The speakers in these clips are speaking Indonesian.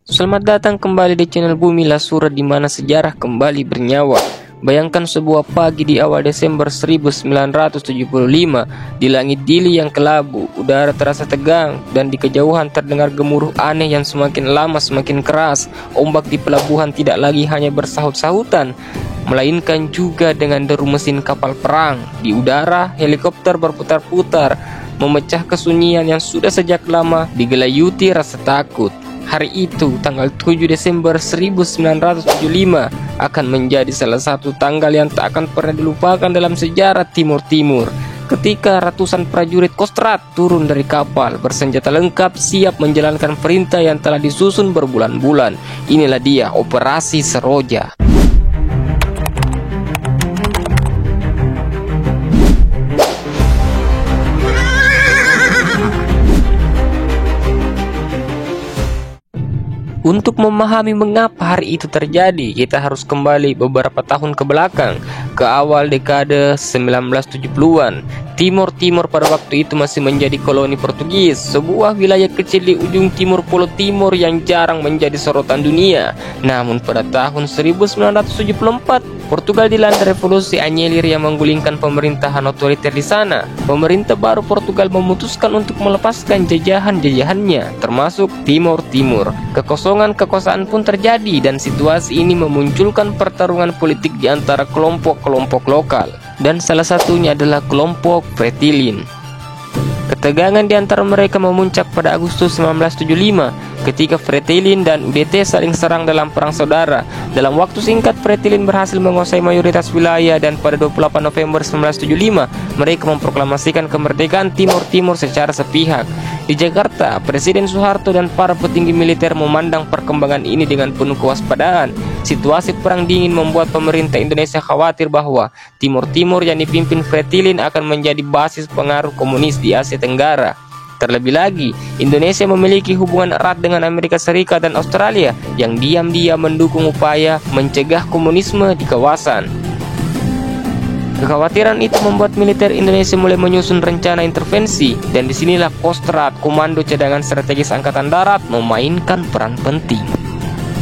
Selamat datang kembali di channel Bumi Lasura di mana sejarah kembali bernyawa. Bayangkan sebuah pagi di awal Desember 1975, di langit Dili yang kelabu, udara terasa tegang dan di kejauhan terdengar gemuruh aneh yang semakin lama semakin keras. Ombak di pelabuhan tidak lagi hanya bersahut-sahutan, melainkan juga dengan deru mesin kapal perang. Di udara, helikopter berputar-putar, memecah kesunyian yang sudah sejak lama digelayuti rasa takut. Hari itu, tanggal 7 Desember 1975 akan menjadi salah satu tanggal yang tak akan pernah dilupakan dalam sejarah Timur Timur. Ketika ratusan prajurit Kostrad turun dari kapal bersenjata lengkap siap menjalankan perintah yang telah disusun berbulan-bulan. Inilah dia Operasi Seroja. Untuk memahami mengapa hari itu terjadi, kita harus kembali beberapa tahun ke belakang, ke awal dekade 1970-an. Timur Timur pada waktu itu masih menjadi koloni Portugis, sebuah wilayah kecil di ujung timur Pulau Timur yang jarang menjadi sorotan dunia. Namun pada tahun 1974, Portugal dilanda revolusi anyelir yang menggulingkan pemerintahan otoriter di sana. Pemerintah baru Portugal memutuskan untuk melepaskan jajahan-jajahannya, termasuk Timur Timur. Kekosongan kekuasaan pun terjadi dan situasi ini memunculkan pertarungan politik di antara kelompok-kelompok lokal. Dan salah satunya adalah kelompok Fretilin. Ketegangan di antara mereka memuncak pada Agustus 1975 ketika Fretilin dan UDT saling serang dalam perang saudara. Dalam waktu singkat, Fretilin berhasil menguasai mayoritas wilayah dan pada 28 November 1975 mereka memproklamasikan kemerdekaan Timur Timur secara sepihak. Di Jakarta, Presiden Soeharto dan para petinggi militer memandang perkembangan ini dengan penuh kewaspadaan. Situasi perang dingin membuat pemerintah Indonesia khawatir bahwa Timur Timur yang dipimpin Fretilin akan menjadi basis pengaruh komunis di Asia Tenggara. Terlebih lagi, Indonesia memiliki hubungan erat dengan Amerika Serikat dan Australia yang diam-diam mendukung upaya mencegah komunisme di kawasan. Kekhawatiran itu membuat militer Indonesia mulai menyusun rencana intervensi, dan disinilah Kostrad, Komando Cadangan Strategis Angkatan Darat, memainkan peran penting.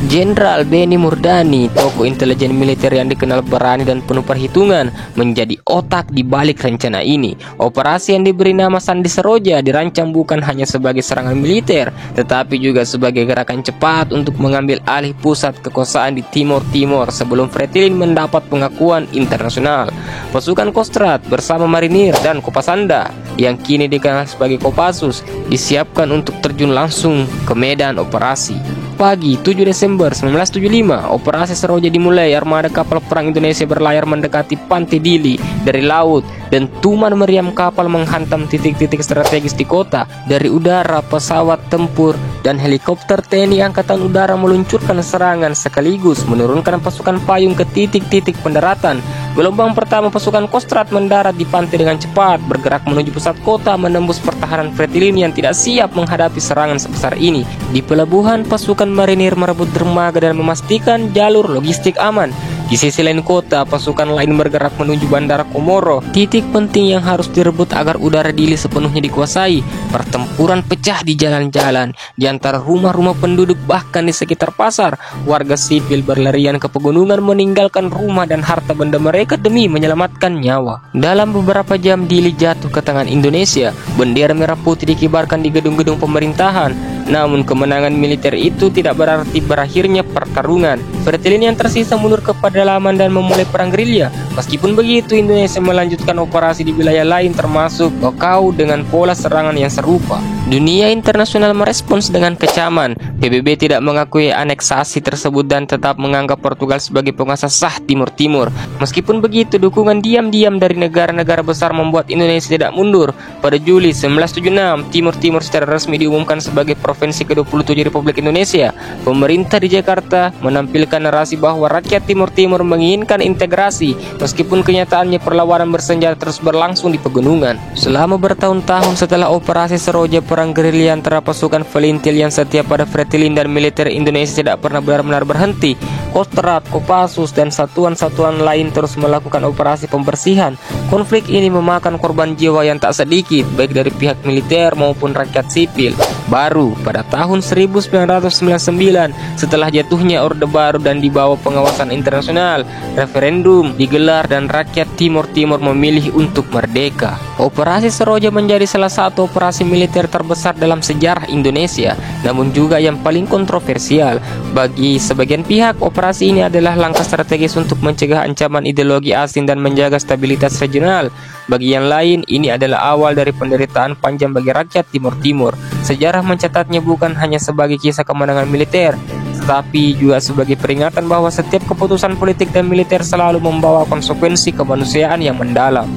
Jenderal Benny Murdani, tokoh intelijen militer yang dikenal berani dan penuh perhitungan, menjadi otak di balik rencana ini. Operasi yang diberi nama Sandi Seroja dirancang bukan hanya sebagai serangan militer, tetapi juga sebagai gerakan cepat untuk mengambil alih pusat kekuasaan di Timur Timur sebelum Fretilin mendapat pengakuan internasional. Pasukan Kostrad bersama marinir dan Kopasanda, yang kini dikenal sebagai Kopassus, disiapkan untuk terjun langsung ke medan operasi. Pagi 7 Desember 1975, Operasi Seroja dimulai. Armada kapal perang Indonesia berlayar mendekati pantai Dili dari laut, dan tuman meriam kapal menghantam titik-titik strategis di kota. Dari udara, pesawat tempur dan helikopter TNI Angkatan Udara meluncurkan serangan sekaligus menurunkan pasukan payung ke titik-titik pendaratan. Gelombang pertama pasukan Kostrad mendarat di pantai dengan cepat, bergerak menuju pusat kota, menembus pertahanan Fretilin yang tidak siap menghadapi serangan sebesar ini. Di pelabuhan, pasukan marinir merebut dermaga dan memastikan jalur logistik aman. Di sisi lain kota, pasukan lain bergerak menuju Bandara Komoro, titik penting yang harus direbut agar udara Dili sepenuhnya dikuasai. Pertempuran pecah di jalan-jalan, di antara rumah-rumah penduduk, bahkan di sekitar pasar. Warga sipil berlarian ke pegunungan meninggalkan rumah dan harta benda mereka demi menyelamatkan nyawa. Dalam beberapa jam Dili jatuh ke tangan Indonesia. Bendera merah putih dikibarkan di gedung-gedung pemerintahan. Namun kemenangan militer itu tidak berarti berakhirnya pertarungan. Fretilin yang tersisa mundur ke pedalaman dan memulai perang gerilya. Meskipun begitu, Indonesia melanjutkan operasi di wilayah lain termasuk Bokau dengan pola serangan yang serupa. Dunia internasional merespons dengan kecaman. PBB tidak mengakui aneksasi tersebut dan tetap menganggap Portugal sebagai penguasa sah Timur Timur. Meskipun begitu, dukungan diam-diam dari negara-negara besar membuat Indonesia tidak mundur. Pada Juli 1976, Timur Timur secara resmi diumumkan sebagai Provinsi ke-27 Republik Indonesia. Pemerintah di Jakarta menampilkan narasi bahwa rakyat Timur Timur menginginkan integrasi, meskipun kenyataannya perlawanan bersenjata terus berlangsung di pegunungan. Selama bertahun-tahun setelah Operasi Seroja, perang gerilya antara pasukan Felintil yang setia pada Fretilin dan militer Indonesia tidak pernah benar-benar berhenti. Kostrad, Kopassus, dan satuan-satuan lain terus melakukan operasi pembersihan. Konflik ini memakan korban jiwa yang tak sedikit, baik dari pihak militer maupun rakyat sipil. Baru pada tahun 1999, setelah jatuhnya Orde Baru dan di bawah pengawasan internasional, referendum digelar dan rakyat Timur Timur memilih untuk merdeka. Operasi Seroja menjadi salah satu operasi militer terbesar dalam sejarah Indonesia, namun juga yang paling kontroversial. Bagi sebagian pihak, operasi ini adalah langkah strategis untuk mencegah ancaman ideologi asing dan menjaga stabilitas regional. Bagi yang lain, ini adalah awal dari penderitaan panjang bagi rakyat Timur Timur. Sejarah mencatatnya bukan hanya sebagai kisah kemenangan militer, tetapi juga sebagai peringatan bahwa setiap keputusan politik dan militer selalu membawa konsekuensi kemanusiaan yang mendalam.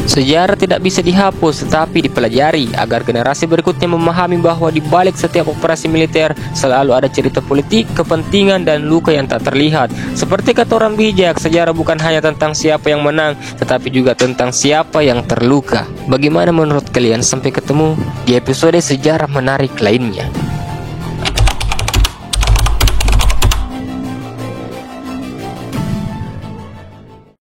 Sejarah tidak bisa dihapus, tetapi dipelajari agar generasi berikutnya memahami bahwa di balik setiap operasi militer selalu ada cerita politik, kepentingan, dan luka yang tak terlihat. Seperti kata orang bijak, sejarah bukan hanya tentang siapa yang menang, tetapi juga tentang siapa yang terluka. Bagaimana menurut kalian? Sampai ketemu di episode sejarah menarik lainnya.